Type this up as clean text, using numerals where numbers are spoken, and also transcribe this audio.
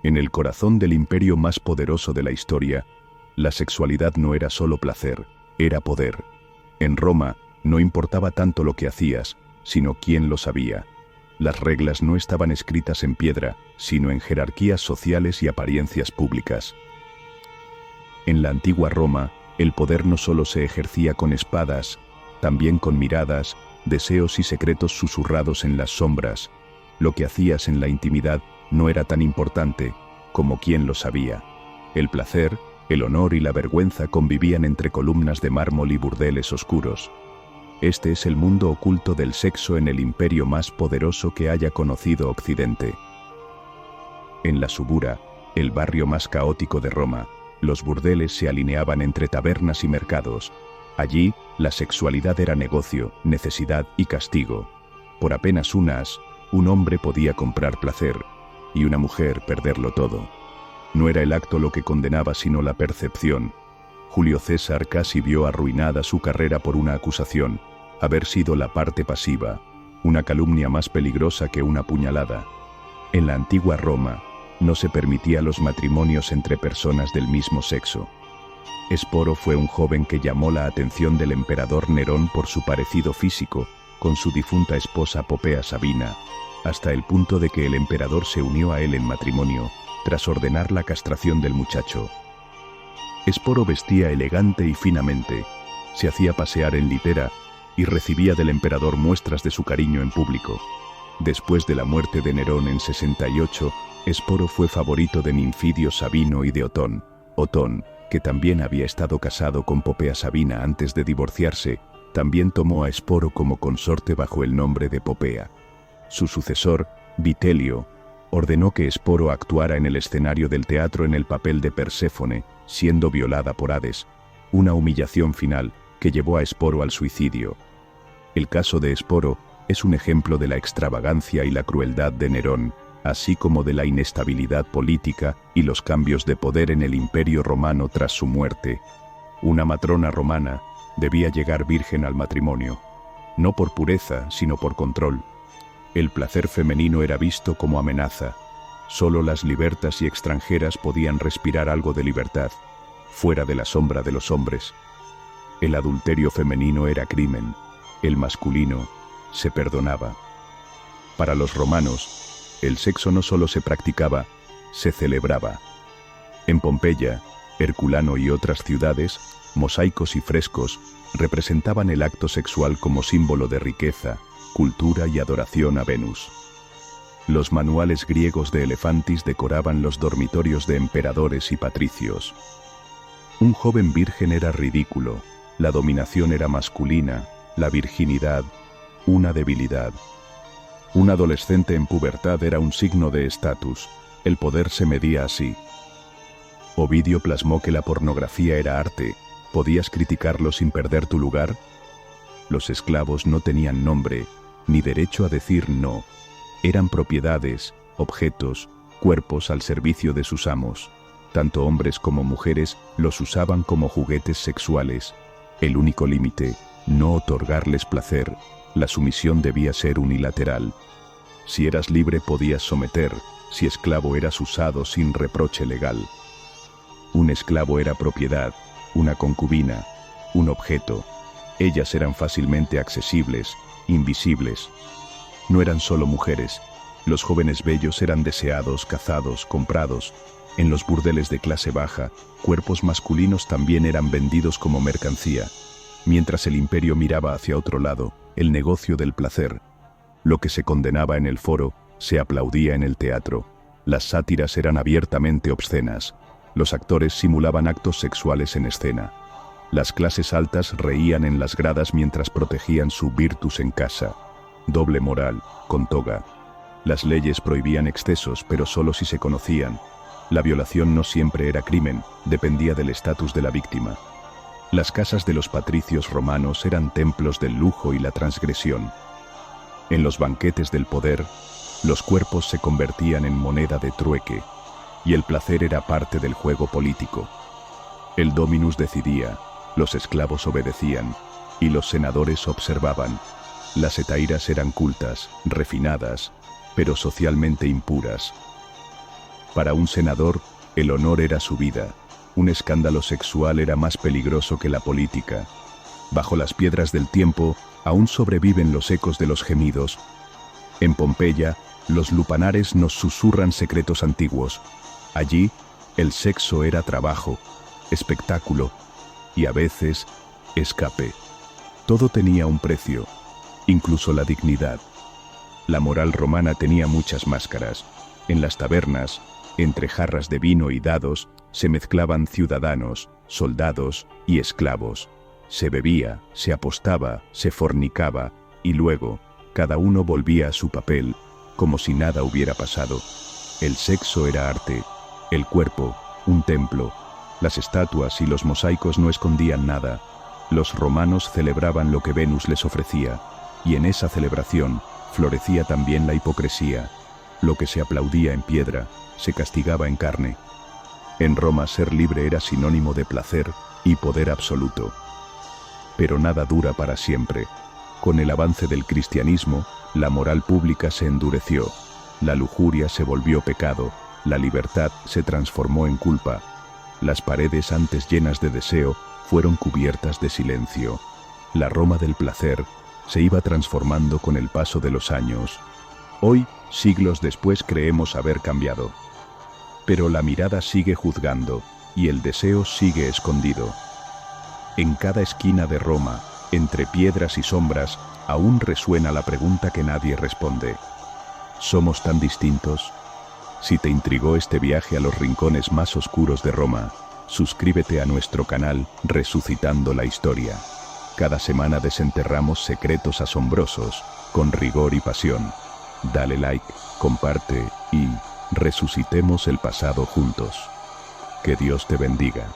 En el corazón del imperio más poderoso de la historia, la sexualidad no era solo placer, era poder. En Roma, no importaba tanto lo que hacías, sino quién lo sabía. Las reglas no estaban escritas en piedra, sino en jerarquías sociales y apariencias públicas. En la antigua Roma, el poder no solo se ejercía con espadas, también con miradas, deseos y secretos susurrados en las sombras. Lo que hacías en la intimidad no era tan importante como quién lo sabía. El placer, el honor y la vergüenza convivían entre columnas de mármol y burdeles oscuros. Este es el mundo oculto del sexo en el imperio más poderoso que haya conocido Occidente. En la Subura, el barrio más caótico de Roma, los burdeles se alineaban entre tabernas y mercados. Allí, la sexualidad era negocio, necesidad y castigo. Por apenas un as, un hombre podía comprar placer, y una mujer perderlo todo. No era el acto lo que condenaba, sino la percepción. Julio César casi vio arruinada su carrera por una acusación, haber sido la parte pasiva, una calumnia más peligrosa que una puñalada. En la antigua Roma, no se permitía los matrimonios entre personas del mismo sexo. Esporo fue un joven que llamó la atención del emperador Nerón por su parecido físico con su difunta esposa Popea Sabina, hasta el punto de que el emperador se unió a él en matrimonio, tras ordenar la castración del muchacho. Esporo vestía elegante y finamente, se hacía pasear en litera y recibía del emperador muestras de su cariño en público. Después de la muerte de Nerón en 68, Esporo fue favorito de Ninfidio Sabino y de Otón. Otón, que también había estado casado con Popea Sabina antes de divorciarse, también tomó a Esporo como consorte bajo el nombre de Popea. Su sucesor, Vitelio, ordenó que Esporo actuara en el escenario del teatro en el papel de Perséfone, siendo violada por Hades, una humillación final que llevó a Esporo al suicidio. El caso de Esporo es un ejemplo de la extravagancia y la crueldad de Nerón, así como de la inestabilidad política y los cambios de poder en el Imperio Romano tras su muerte. Una matrona romana debía llegar virgen al matrimonio, no por pureza, sino por control. El placer femenino era visto como amenaza. Solo las libertas y extranjeras podían respirar algo de libertad, fuera de la sombra de los hombres. El adulterio femenino era crimen, el masculino se perdonaba. Para los romanos, el sexo no solo se practicaba, se celebraba. En Pompeya, Herculano y otras ciudades, mosaicos y frescos representaban el acto sexual como símbolo de riqueza, cultura y adoración a Venus. Los manuales griegos de Elefantis decoraban los dormitorios de emperadores y patricios. Un joven virgen era ridículo, la dominación era masculina, la virginidad, una debilidad. Un adolescente en pubertad era un signo de estatus, el poder se medía así. Ovidio plasmó que la pornografía era arte, ¿podías criticarlo sin perder tu lugar? Los esclavos no tenían nombre, ni derecho a decir no. Eran propiedades, objetos, cuerpos al servicio de sus amos. Tanto hombres como mujeres los usaban como juguetes sexuales. El único límite, no otorgarles placer. La sumisión debía ser unilateral. Si eras libre podías someter, si esclavo eras usado sin reproche legal. Un esclavo era propiedad, una concubina, un objeto. Ellas eran fácilmente accesibles, invisibles. No eran solo mujeres. Los jóvenes bellos eran deseados, cazados, comprados. En los burdeles de clase baja, cuerpos masculinos también eran vendidos como mercancía. Mientras el imperio miraba hacia otro lado, el negocio del placer. Lo que se condenaba en el foro, se aplaudía en el teatro. Las sátiras eran abiertamente obscenas. Los actores simulaban actos sexuales en escena. Las clases altas reían en las gradas mientras protegían su virtus en casa. Doble moral, con toga. Las leyes prohibían excesos, pero solo si se conocían. La violación no siempre era crimen, dependía del estatus de la víctima. Las casas de los patricios romanos eran templos del lujo y la transgresión. En los banquetes del poder, los cuerpos se convertían en moneda de trueque, y el placer era parte del juego político. El dominus decidía, los esclavos obedecían, y los senadores observaban. Las hetairas eran cultas, refinadas, pero socialmente impuras. Para un senador, el honor era su vida. Un escándalo sexual era más peligroso que la política. Bajo las piedras del tiempo, aún sobreviven los ecos de los gemidos. En Pompeya, los lupanares nos susurran secretos antiguos. Allí, el sexo era trabajo, espectáculo y a veces, escape. Todo tenía un precio, incluso la dignidad. La moral romana tenía muchas máscaras. En las tabernas, entre jarras de vino y dados, se mezclaban ciudadanos, soldados y esclavos. Se bebía, se apostaba, se fornicaba, y luego, cada uno volvía a su papel, como si nada hubiera pasado. El sexo era arte, el cuerpo, un templo. Las estatuas y los mosaicos no escondían nada. Los romanos celebraban lo que Venus les ofrecía, y en esa celebración florecía también la hipocresía. Lo que se aplaudía en piedra, se castigaba en carne. En Roma ser libre era sinónimo de placer y poder absoluto. Pero nada dura para siempre. Con el avance del cristianismo, la moral pública se endureció, la lujuria se volvió pecado, la libertad se transformó en culpa. Las paredes antes llenas de deseo fueron cubiertas de silencio. La Roma del placer se iba transformando con el paso de los años. Hoy, siglos después, creemos haber cambiado. Pero la mirada sigue juzgando y el deseo sigue escondido. En cada esquina de Roma, entre piedras y sombras, aún resuena la pregunta que nadie responde. ¿Somos tan distintos? Si te intrigó este viaje a los rincones más oscuros de Roma, suscríbete a nuestro canal Resucitando la Historia. Cada semana desenterramos secretos asombrosos, con rigor y pasión. Dale like, comparte y resucitemos el pasado juntos. Que Dios te bendiga.